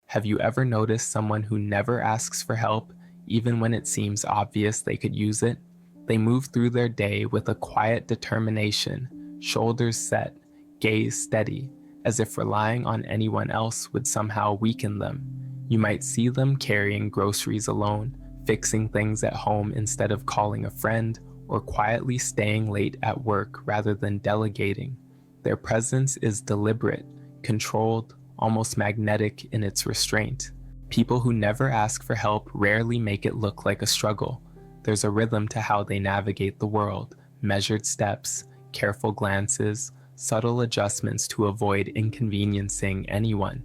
Have you ever noticed someone who never asks for help, even when it seems obvious they could use it? They move through their day with a quiet determination, shoulders set, gaze steady, as if relying on anyone else would somehow weaken them. You might see them carrying groceries alone, fixing things at home instead of calling a friend, or quietly staying late at work rather than delegating. Their presence is deliberate, controlled, almost magnetic in its restraint. People who never ask for help rarely make it look like a struggle. There's a rhythm to how they navigate the world, measured steps, careful glances, subtle adjustments to avoid inconveniencing anyone.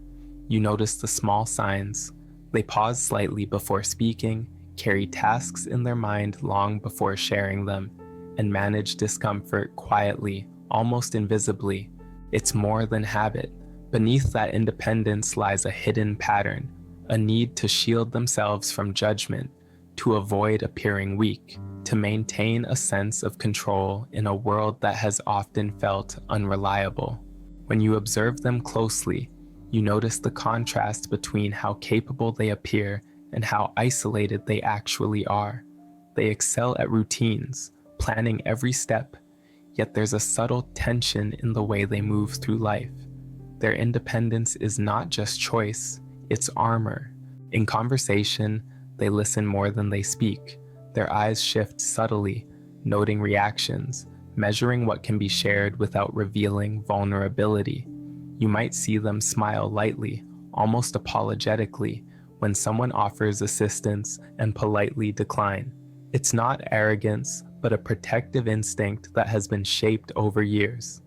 You notice the small signs. They pause slightly before speaking, carry tasks in their mind long before sharing them, and manage discomfort quietly, almost invisibly. It's more than habit. Beneath that independence lies a hidden pattern, a need to shield themselves from judgment, to avoid appearing weak, to maintain a sense of control in a world that has often felt unreliable. When you observe them closely, you notice the contrast between how capable they appear and how isolated they actually are. They excel at routines, planning every step, yet there's a subtle tension in the way they move through life. Their independence is not just choice, it's armor. In conversation, they listen more than they speak. Their eyes shift subtly, noting reactions, measuring what can be shared without revealing vulnerability. You might see them smile lightly, almost apologetically, when someone offers assistance and politely decline. It's not arrogance, but a protective instinct that has been shaped over years.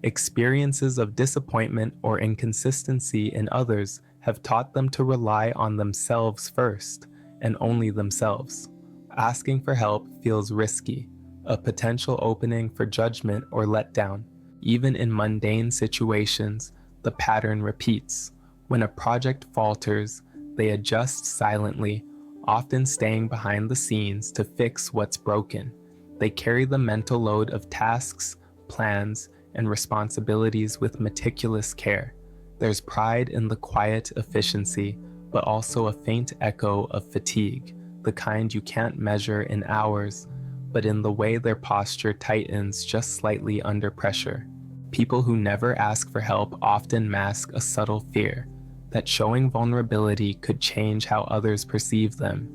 Experiences of disappointment or inconsistency in others have taught them to rely on themselves first, and only themselves. Asking for help feels risky, a potential opening for judgment or letdown. Even in mundane situations, the pattern repeats. When a project falters, they adjust silently, often staying behind the scenes to fix what's broken. They carry the mental load of tasks, plans, and responsibilities with meticulous care. There's pride in the quiet efficiency, but also a faint echo of fatigue, the kind you can't measure in hours, but in the way their posture tightens just slightly under pressure. People who never ask for help often mask a subtle fear that showing vulnerability could change how others perceive them.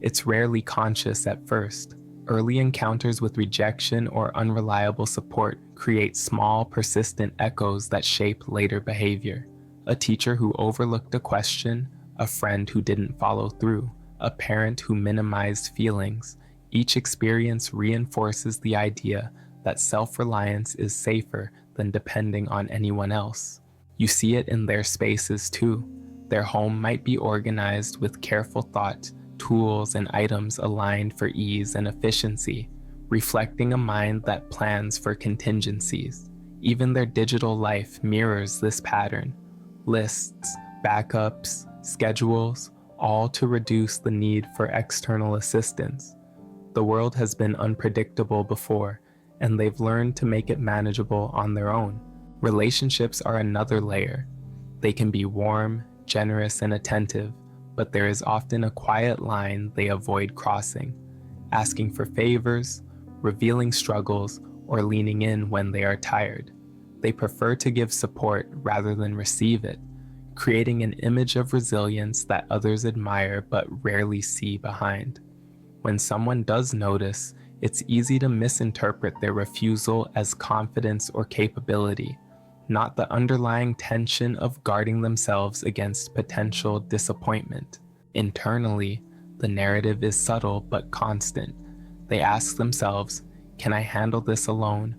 It's rarely conscious at first. Early encounters with rejection or unreliable support create small, persistent echoes that shape later behavior. A teacher who overlooked a question, a friend who didn't follow through, a parent who minimized feelings. Each experience reinforces the idea that self-reliance is safer than depending on anyone else. You see it in their spaces too. Their home might be organized with careful thought, tools and items aligned for ease and efficiency, reflecting a mind that plans for contingencies. Even their digital life mirrors this pattern. Lists, backups, schedules, all to reduce the need for external assistance. The world has been unpredictable before, and they've learned to make it manageable on their own. Relationships are another layer. They can be warm, generous, and attentive, but there is often a quiet line they avoid crossing, asking for favors, revealing struggles, or leaning in when they are tired. They prefer to give support rather than receive it, creating an image of resilience that others admire but rarely see behind. When someone does notice, it's easy to misinterpret their refusal as confidence or capability, not the underlying tension of guarding themselves against potential disappointment. Internally, the narrative is subtle but constant. They ask themselves, can I handle this alone?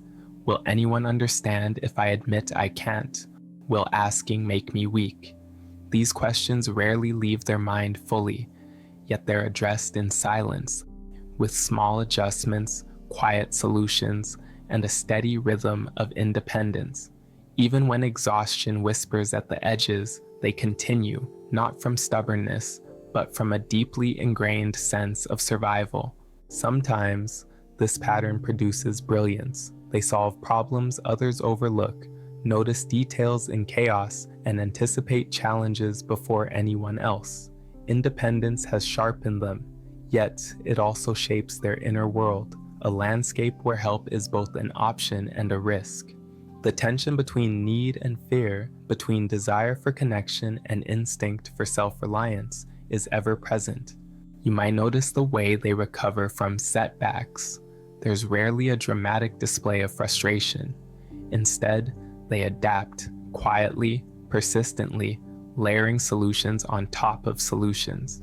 Will anyone understand if I admit I can't? Will asking make me weak? These questions rarely leave their mind fully, yet they're addressed in silence, with small adjustments, quiet solutions, and a steady rhythm of independence. Even when exhaustion whispers at the edges, they continue, not from stubbornness, but from a deeply ingrained sense of survival. Sometimes, this pattern produces brilliance. They solve problems others overlook, notice details in chaos, and anticipate challenges before anyone else. Independence has sharpened them, yet it also shapes their inner world, a landscape where help is both an option and a risk. The tension between need and fear, between desire for connection and instinct for self-reliance, is ever present. You might notice the way they recover from setbacks. There's rarely a dramatic display of frustration. Instead, they adapt quietly, persistently, layering solutions on top of solutions.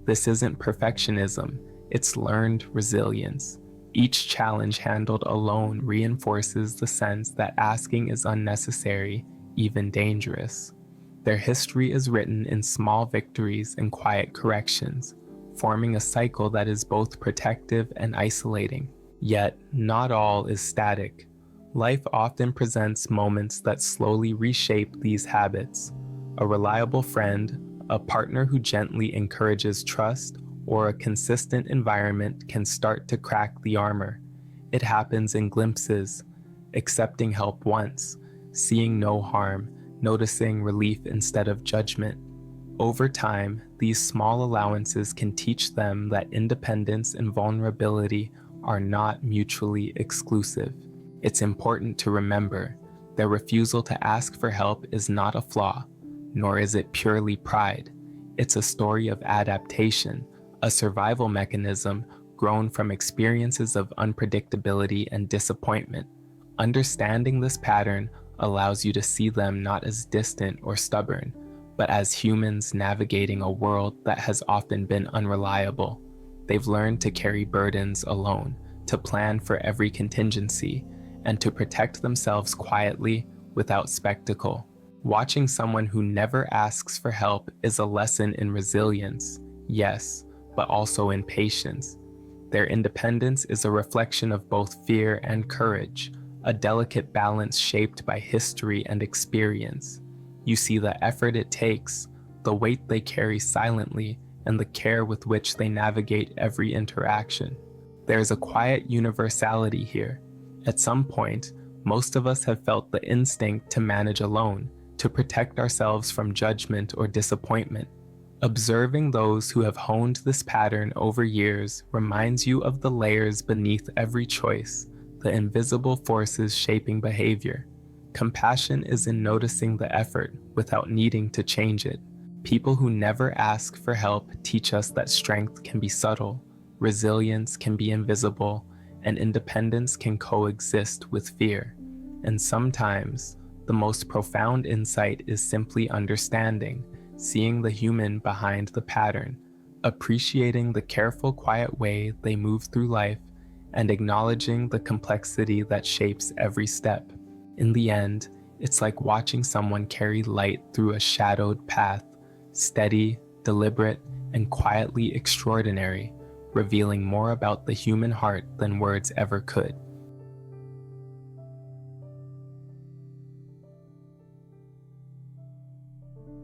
This isn't perfectionism, it's learned resilience. Each challenge handled alone reinforces the sense that asking is unnecessary, even dangerous. Their history is written in small victories and quiet corrections, forming a cycle that is both protective and isolating. Yet, not all is static. Life often presents moments that slowly reshape these habits. A reliable friend, a partner who gently encourages trust, or a consistent environment can start to crack the armor. It happens in glimpses, accepting help once, seeing no harm, noticing relief instead of judgment. Over time, these small allowances can teach them that independence and vulnerability are not mutually exclusive. It's important to remember, their refusal to ask for help is not a flaw, nor is it purely pride. It's a story of adaptation, a survival mechanism grown from experiences of unpredictability and disappointment. Understanding this pattern allows you to see them not as distant or stubborn, but as humans navigating a world that has often been unreliable. They've learned to carry burdens alone, to plan for every contingency, and to protect themselves quietly without spectacle. Watching someone who never asks for help is a lesson in resilience, yes, but also in patience. Their independence is a reflection of both fear and courage, a delicate balance shaped by history and experience. You see the effort it takes, the weight they carry silently, and the care with which they navigate every interaction. There's a quiet universality here. At some point, most of us have felt the instinct to manage alone, to protect ourselves from judgment or disappointment. Observing those who have honed this pattern over years reminds you of the layers beneath every choice, the invisible forces shaping behavior. Compassion is in noticing the effort without needing to change it. People who never ask for help teach us that strength can be subtle, resilience can be invisible, and independence can coexist with fear. And sometimes, the most profound insight is simply understanding, seeing the human behind the pattern, appreciating the careful, quiet way they move through life, and acknowledging the complexity that shapes every step. In the end, it's like watching someone carry light through a shadowed path, steady, deliberate, and quietly extraordinary, revealing more about the human heart than words ever could.